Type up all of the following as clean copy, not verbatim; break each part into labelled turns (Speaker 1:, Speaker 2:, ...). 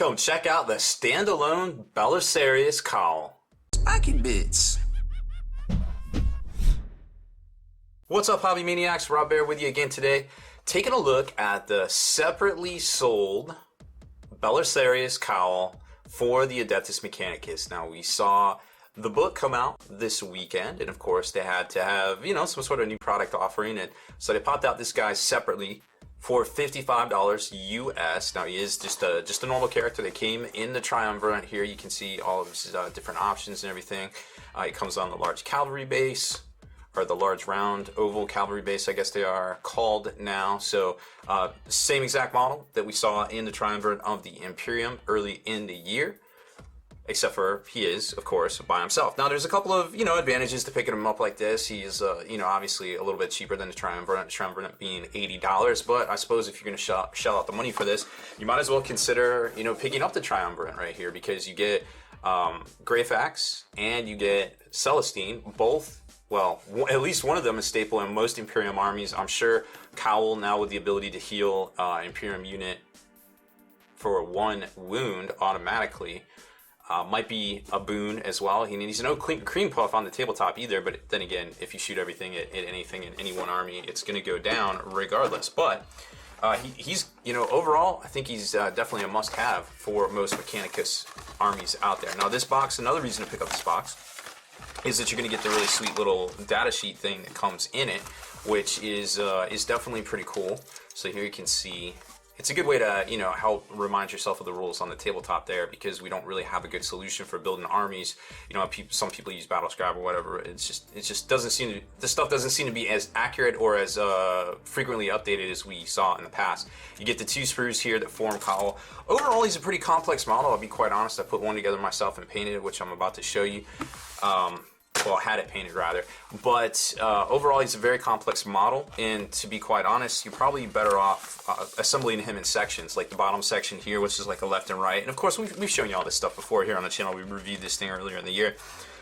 Speaker 1: Come check out the standalone Belisarius Cawl.
Speaker 2: Spiky bits.
Speaker 1: What's up, Hobby Maniacs? Rob Baer with you again today, taking a look at the separately sold Belisarius Cawl for the Adeptus Mechanicus. Now, we saw the book come out this weekend, and of course they had to have, you know, some sort of new product offering, and so they popped out this guy separately for $55 US. Now, he is just a normal character that came in the triumvirate. Here you can see all of his different options and everything. It comes on the large cavalry base, or the large round oval cavalry base, I guess they are called now. So same exact model that we saw in the triumvirate of the Imperium early in the year, except for he is, of course, by himself. Now, there's a couple of, you know, advantages to picking him up like this. He is, you know, obviously a little bit cheaper than the triumvirate being $80, but I suppose if you're going to shell out the money for this, you might as well consider, you know, picking up the triumvirate right here, because you get Greyfax and you get Celestine, both. Well, at least one of them is staple in most Imperium armies. I'm sure Cawl now with the ability to heal Imperium unit for 1 wound automatically might be a boon as well. He needs no cream puff on the tabletop either, but then again, if you shoot everything at anything in any one army, it's going to go down regardless. But he's, you know, overall, I think he's definitely a must-have for most Mechanicus armies out there. Now, this box, another reason to pick up this box, is that you're going to get the really sweet little data sheet thing that comes in it, which is definitely pretty cool. So here you can see, it's a good way to, you know, help remind yourself of the rules on the tabletop there, because we don't really have a good solution for building armies. You know, some people use Battlescribe or whatever. It just doesn't seem to, this stuff doesn't seem to be as accurate or as frequently updated as we saw in the past. You get the 2 sprues here that form Cawl. Overall, he's a pretty complex model. I'll be quite honest. I put one together myself and painted it, which I'm about to show you. Well, had it painted rather, but overall he's a very complex model, and to be quite honest, you're probably better off assembling him in sections, like the bottom section here, which is like a left and right. And of course, we've shown you all this stuff before here on the channel. We reviewed this thing earlier in the year.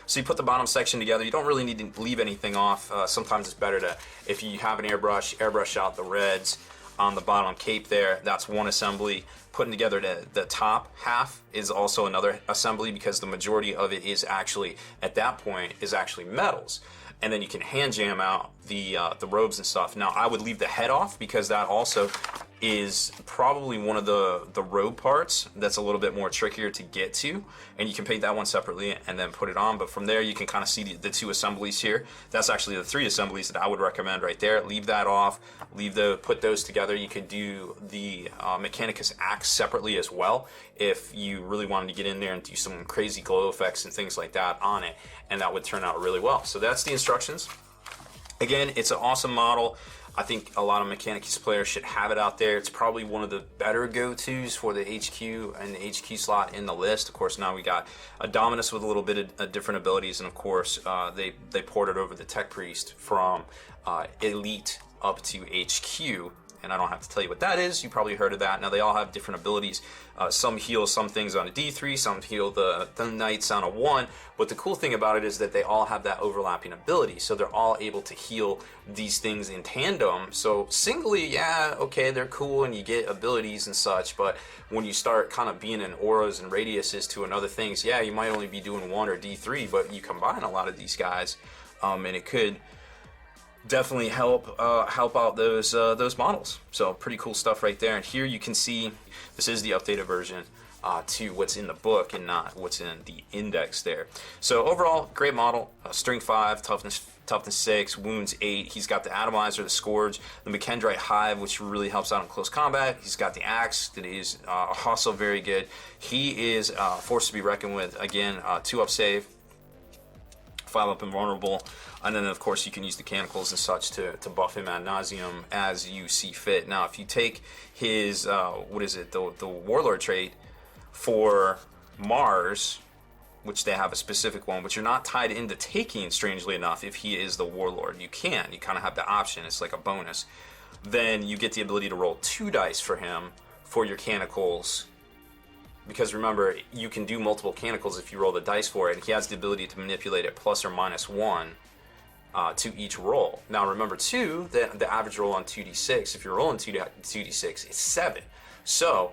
Speaker 1: So you put the bottom section together. You don't really need to leave anything off. Sometimes it's better to, if you have an airbrush out the reds on the bottom cape there. That's one assembly. Putting together the top half is also another assembly, because the majority of it is actually, at that point, is actually metals. And then you can hand jam out the robes and stuff. Now, I would leave the head off, because that also is probably one of the robe parts that's a little bit more trickier to get to, and you can paint that one separately and then put it on. But from there you can kind of see the 2 assemblies here. That's actually the 3 assemblies that I would recommend right there. Leave that off, put those together. You could do the Mechanicus axe separately as well if you really wanted to get in there and do some crazy glow effects and things like that on it, and that would turn out really well. So that's the instructions. Again, it's an awesome model. I think a lot of Mechanicus players should have it out there. It's probably one of the better go-tos for the HQ and the HQ slot in the list. Of course, now we got a Dominus with a little bit of different abilities, and of course, they ported over the Tech Priest from Elite up to HQ. And I don't have to tell you what that is. You probably heard of that. Now, they all have different abilities. Some heal some things on a D3, some heal the Knights on a 1. But the cool thing about it is that they all have that overlapping ability. So they're all able to heal these things in tandem. So singly, yeah, okay, they're cool and you get abilities and such. But when you start kind of being in auras and radiuses to another things, yeah, you might only be doing 1 or D3, but you combine a lot of these guys, and it could definitely help out those models. So pretty cool stuff right there. And here you can see this is the updated version to what's in the book and not what's in the index there. So overall, great model. Strength 5, toughness 6, wounds 8. He's got the atomizer, the scourge, the Mechendrite hive, which really helps out in close combat. He's got the axe that is also very good. He is a force to be reckoned with. Again, 2-up save, 5-up invulnerable. And then, of course, you can use the Canicles and such to buff him ad nauseum as you see fit. Now, if you take his, the Warlord trait for Mars, which they have a specific one, but you're not tied into taking, strangely enough, if he is the Warlord. You kind of have the option. It's like a bonus. Then you get the ability to roll 2 dice for him for your Canicles, because remember, you can do multiple Canicles if you roll the dice for it, and he has the ability to manipulate it plus or minus 1 to each roll. Now remember too, that the average roll on 2d6, if you're rolling 2d6, it's 7. So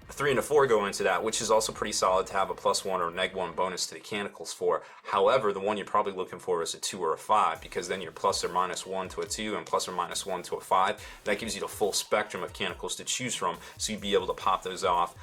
Speaker 1: 3 and a 4 go into that, which is also pretty solid to have a +1 or -1 bonus to the mechanicals for. However, the one you're probably looking for is a 2 or a 5, because then you're +or-1 to a 2 and +or-1 to a 5. That gives you the full spectrum of mechanicals to choose from, so you'd be able to pop those off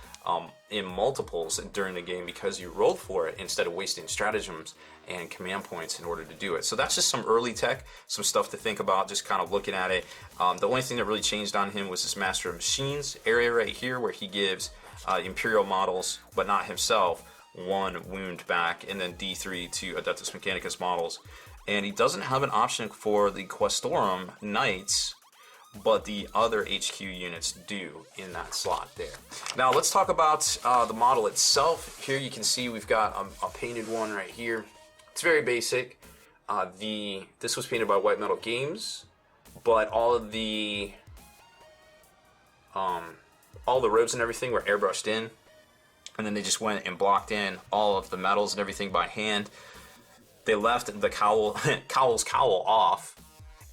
Speaker 1: in multiples during the game because you rolled for it instead of wasting stratagems and command points in order to do it. So that's just some early tech, some stuff to think about, just kind of looking at it. The only thing that really changed on him was this Master of Machines area right here, where he gives Imperial models, but not himself, 1 wound back, and then D3 to Adeptus Mechanicus models. And he doesn't have an option for the Questorum Knights, but the other HQ units do in that slot there. Now let's talk about the model itself. Here you can see we've got a painted one right here. It's very basic. This was painted by White Metal Games, but all the robes and everything were airbrushed in, and then they just went and blocked in all of the metals and everything by hand. They left the Cowl's cowl off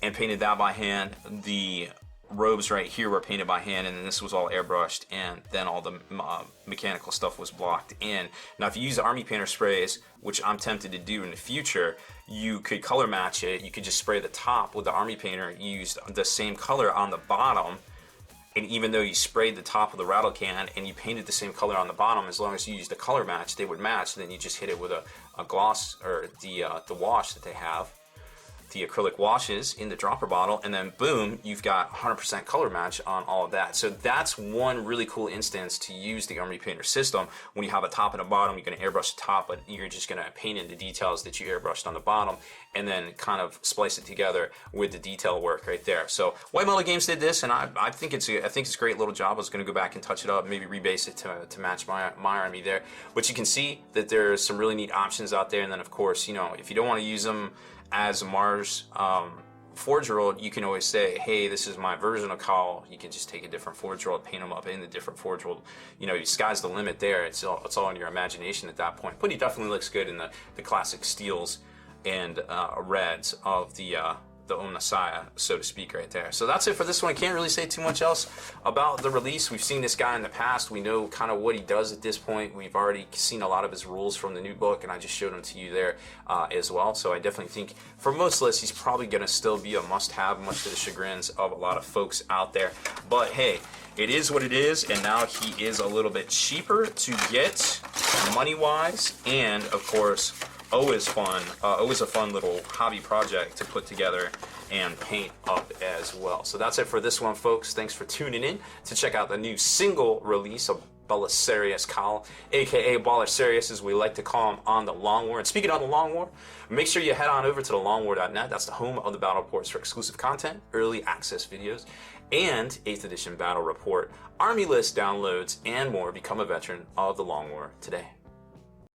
Speaker 1: and painted that by hand. The robes right here were painted by hand, and then this was all airbrushed, and then all the mechanical stuff was blocked in. Now if you use army painter sprays, which I'm tempted to do in the future, you could color match it. You could just spray the top with the army painter, use the same color on the bottom, and even though you sprayed the top of the rattle can and you painted the same color on the bottom, as long as you used the color match, they would match. And then you just hit it with a gloss, or the wash that they have, the acrylic washes in the dropper bottle, and then boom, you've got 100% color match on all of that. So that's one really cool instance to use the Army Painter system. When you have a top and a bottom, you're going to airbrush the top, but you're just going to paint in the details that you airbrushed on the bottom, and then kind of splice it together with the detail work right there. So White Metal Games did this, and I think it's a great little job. I was going to go back and touch it up, maybe rebase it to match my army there. But you can see that there's some really neat options out there. And then of course, you know, if you don't want to use them as a Mars Forge World, you can always say, hey, this is my version of Cawl. You can just take a different Forge World, paint them up in the different Forge World. You know, sky's the limit there. It's all in your imagination at that point. But he definitely looks good in the classic steels and reds of the Omnissiah, so to speak, right there. So that's it for this one. I can't really say too much else about the release. We've seen this guy in the past. We know kind of what he does at this point. We've already seen a lot of his rules from the new book, and I just showed them to you there as well. So I definitely think for most lists, he's probably going to still be a must-have, much to the chagrins of a lot of folks out there. But hey, it is what it is, and now he is a little bit cheaper to get money-wise, and of course, always fun, always a fun little hobby project to put together and paint up as well. So that's it for this one, folks. Thanks for tuning in to check out the new single release of Belisarius Cawl, aka Belisarius as we like to call him on the Long War. And speaking of the Long War, make sure you head on over to thelongwar.net. That's the home of the battle reports for exclusive content, early access videos, and 8th edition battle report, army list downloads, and more. Become a veteran of the Long War today.